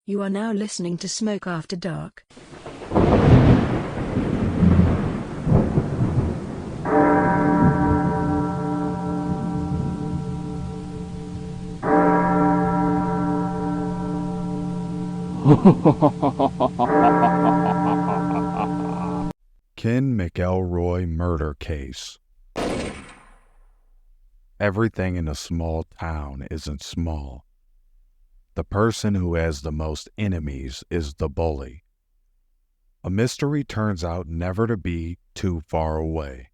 You are now listening to Smoke After Dark. Ken McElroy murder case. Everything in a small town isn't small. The person who has the most enemies is the bully. A mystery turns out never to be too far away.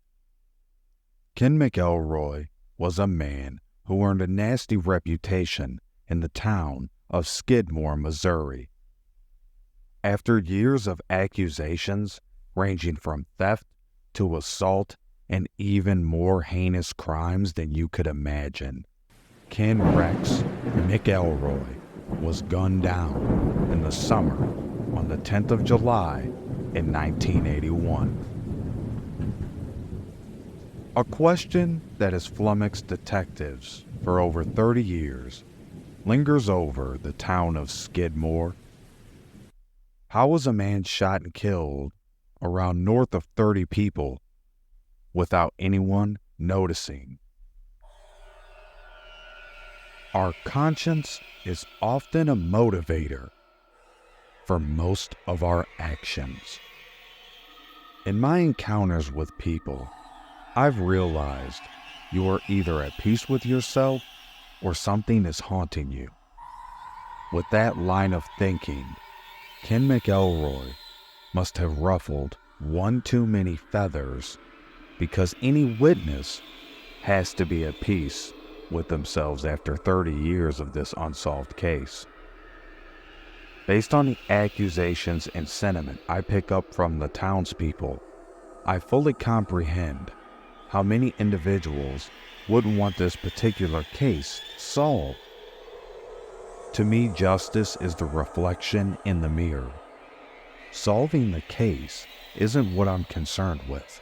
Ken McElroy was a man who earned a nasty reputation in the town of Skidmore, Missouri. After years of accusations ranging from theft to assault and even more heinous crimes than you could imagine, Ken Rex McElroy was gunned down in the summer on the 10th of July in 1981. A question that has flummoxed detectives for over 30 years lingers over the town of Skidmore. How was a man shot and killed around north of 30 people without anyone noticing? Our conscience is often a motivator for most of our actions. In my encounters with people, I've realized you are either at peace with yourself or something is haunting you. With that line of thinking, Ken McElroy must have ruffled one too many feathers, because any witness has to be at peace with themselves after 30 years of this unsolved case. Based on the accusations and sentiment I pick up from the townspeople, I fully comprehend how many individuals wouldn't want this particular case solved. To me, justice is the reflection in the mirror. Solving the case isn't what I'm concerned with.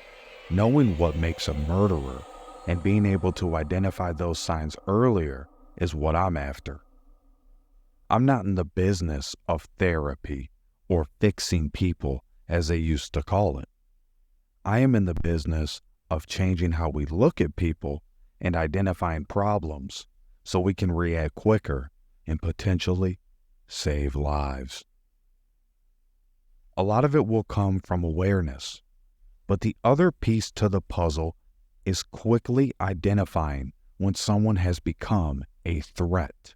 Knowing what makes a murderer and being able to identify those signs earlier is what I'm after. I'm not in the business of therapy or fixing people, as they used to call it. I am in the business of changing how we look at people and identifying problems so we can react quicker and potentially save lives. A lot of it will come from awareness, but the other piece to the puzzle is quickly identifying when someone has become a threat.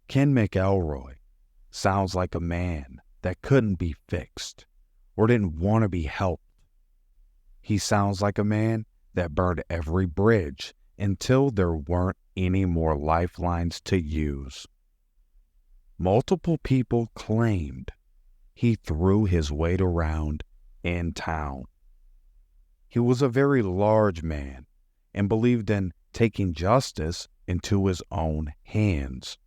Ken McElroy sounds like a man that couldn't be fixed or didn't want to be helped. He sounds like a man that burned every bridge until there weren't any more lifelines to use. Multiple people claimed he threw his weight around in town. He was a very large man and believed in taking justice into his own hands.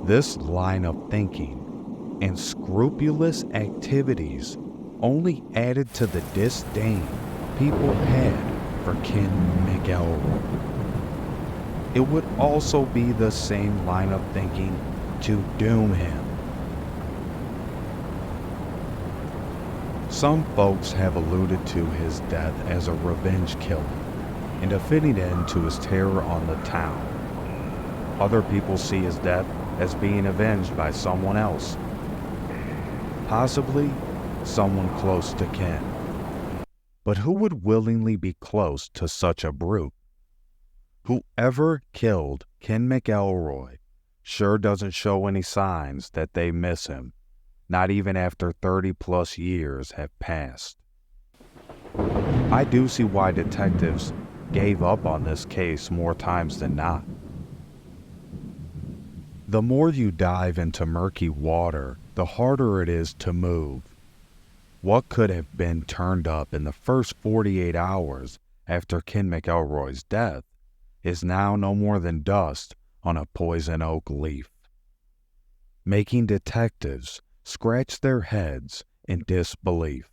This line of thinking and scrupulous activities only added to the disdain people had for Ken McElroy. It would also be the same line of thinking to doom him. Some folks have alluded to his death as a revenge killing and a fitting end to his terror on the town. Other people see his death as being avenged by someone else, possibly someone close to Ken. But who would willingly be close to such a brute? Whoever killed Ken McElroy sure doesn't show any signs that they miss him, not even after 30 plus years have passed. I do see why detectives gave up on this case more times than not. The more you dive into murky water, the harder it is to move. What could have been turned up in the first 48 hours after Ken McElroy's death is now no more than dust on a poison oak leaf, making detectives scratch their heads in disbelief.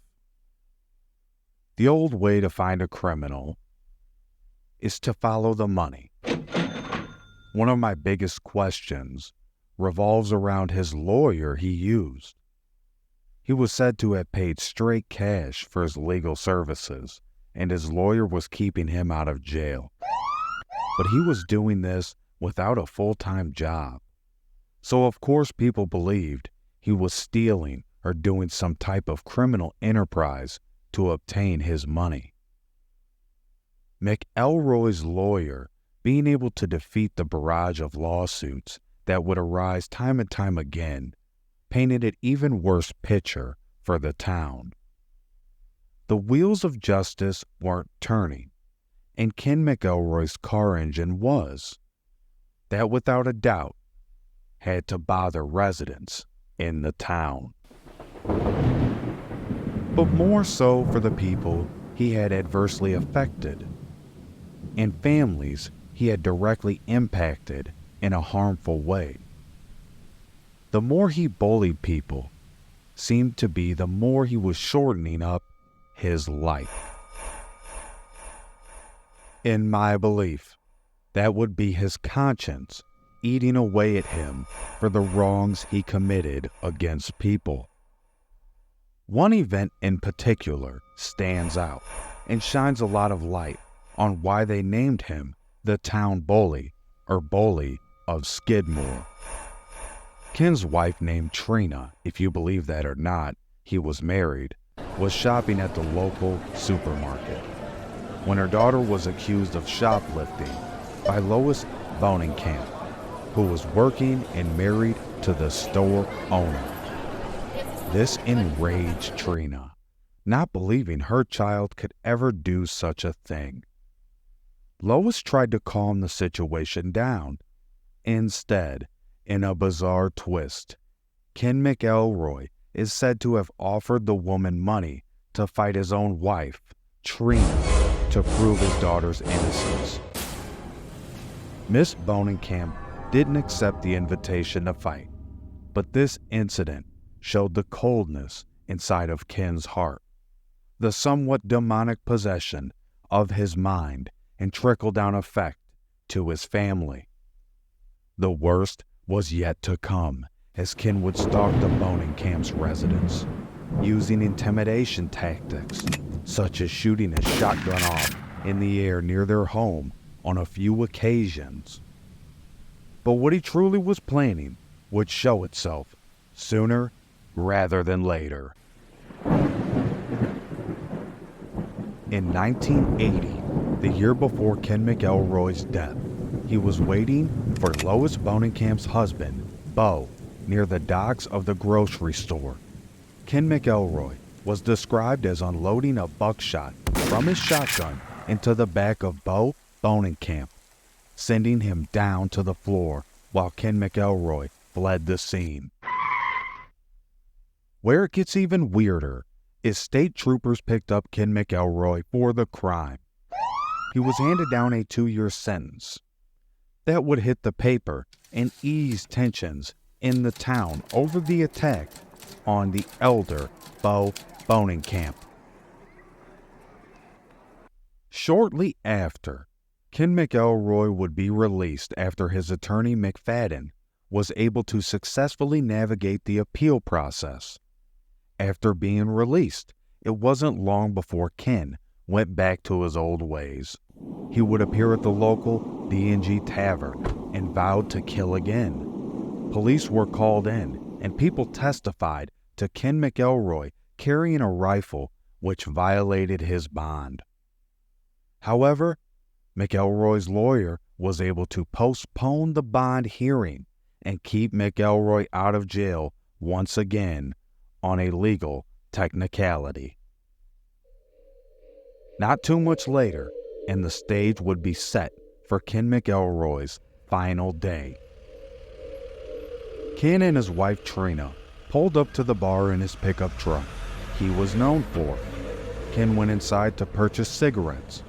The old way to find a criminal is to follow the money. One of my biggest questions revolves around his lawyer he used. He was said to have paid straight cash for his legal services, and his lawyer was keeping him out of jail. But he was doing this without a full-time job. So of course people believed he was stealing or doing some type of criminal enterprise to obtain his money. McElroy's lawyer, being able to defeat the barrage of lawsuits that would arise time and time again, painted an even worse picture for the town. The wheels of justice weren't turning, and Ken McElroy's car engine was. That, without a doubt, had to bother residents in the town. But more so for the people he had adversely affected, and families he had directly impacted in a harmful way. The more he bullied people seemed to be the more he was shortening up his life. In my belief, that would be his conscience eating away at him for the wrongs he committed against people. One event in particular stands out and shines a lot of light on why they named him the town bully, or bully of Skidmore. Ken's wife, named Trina, if you believe that or not, he was married, was shopping at the local supermarket when her daughter was accused of shoplifting by Lois Bonenkamp, who was working and married to the store owner. This enraged Trina, not believing her child could ever do such a thing. Lois tried to calm the situation down. Instead, in a bizarre twist, Ken McElroy is said to have offered the woman money to fight his own wife, Trina, to prove his daughter's innocence. Miss Bonenkamp didn't accept the invitation to fight, but this incident showed the coldness inside of Ken's heart, the somewhat demonic possession of his mind and trickle-down effect to his family. The worst was yet to come, as Ken would stalk the Bonenkamp's residence, using intimidation tactics, such as shooting a shotgun off in the air near their home on a few occasions. But what he truly was planning would show itself sooner rather than later. In 1980, the year before Ken McElroy's death, he was waiting for Lois Bonenkamp's husband, Bo, near the docks of the grocery store. Ken McElroy was described as unloading a buckshot from his shotgun into the back of Bo Bonenkamp, sending him down to the floor while Ken McElroy fled the scene. Where it gets even weirder is state troopers picked up Ken McElroy for the crime. He was handed down a 2-year sentence. That would hit the paper and ease tensions in the town over the attack on the elder Bo Bonenkamp. Shortly after, Ken McElroy would be released after his attorney McFadden was able to successfully navigate the appeal process. After being released, it wasn't long before Ken went back to his old ways. He would appear at the local D&G Tavern and vowed to kill again. Police were called in, and people testified to Ken McElroy carrying a rifle which violated his bond. However, McElroy's lawyer was able to postpone the bond hearing and keep McElroy out of jail once again on a legal technicality. Not too much later, and the stage would be set for Ken McElroy's final day. Ken and his wife Trina pulled up to the bar in his pickup truck he was known for. Ken went inside to purchase cigarettes.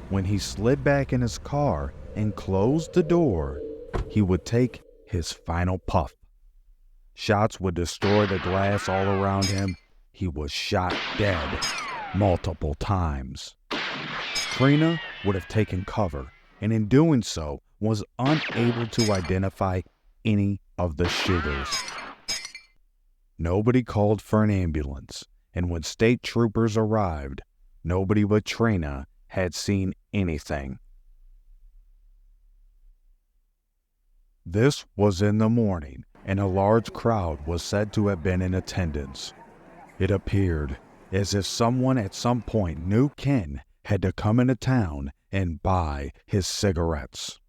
When he slid back in his car and closed the door, he would take his final puff. Shots would destroy the glass all around him. He was shot dead multiple times. Trina would have taken cover, and in doing so was unable to identify any of the shooters. Nobody called for an ambulance, and when state troopers arrived, nobody but Trina had seen anything. This was in the morning, and a large crowd was said to have been in attendance. It appeared as if someone at some point knew Ken had to come into town and buy his cigarettes.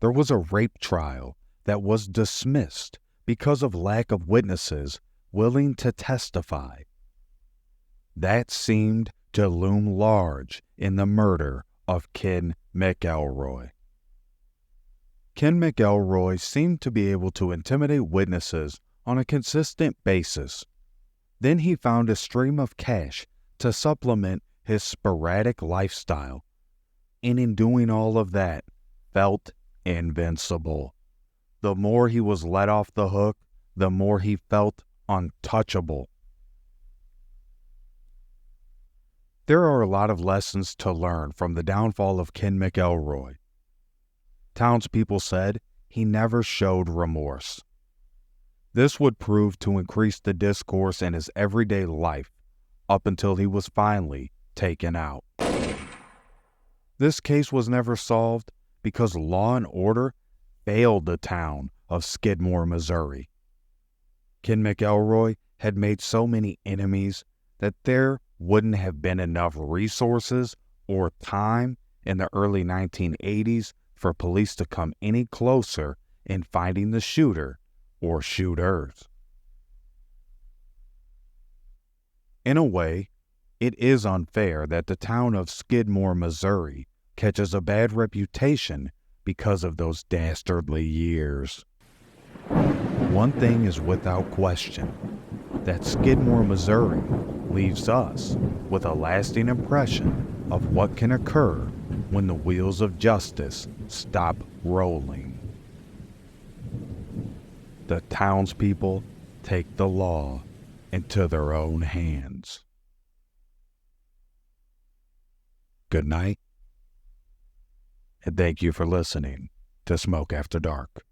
There was a rape trial that was dismissed because of lack of witnesses willing to testify. That seemed to loom large in the murder of Ken McElroy. Ken McElroy seemed to be able to intimidate witnesses on a consistent basis. Then he found a stream of cash to supplement his sporadic lifestyle, and in doing all of that, felt invincible. The more he was let off the hook, the more he felt untouchable. There are a lot of lessons to learn from the downfall of Ken McElroy. Townspeople said he never showed remorse. This would prove to increase the discourse in his everyday life up until he was finally taken out. This case was never solved because law and order failed the town of Skidmore, Missouri. Ken McElroy had made so many enemies that there wouldn't have been enough resources or time in the early 1980s for police to come any closer in finding the shooter or shooters. In a way, it is unfair that the town of Skidmore, Missouri catches a bad reputation because of those dastardly years. One thing is without question, that Skidmore, Missouri leaves us with a lasting impression of what can occur when the wheels of justice stop rolling. The townspeople take the law into their own hands. Good night, and thank you for listening to Smoke After Dark.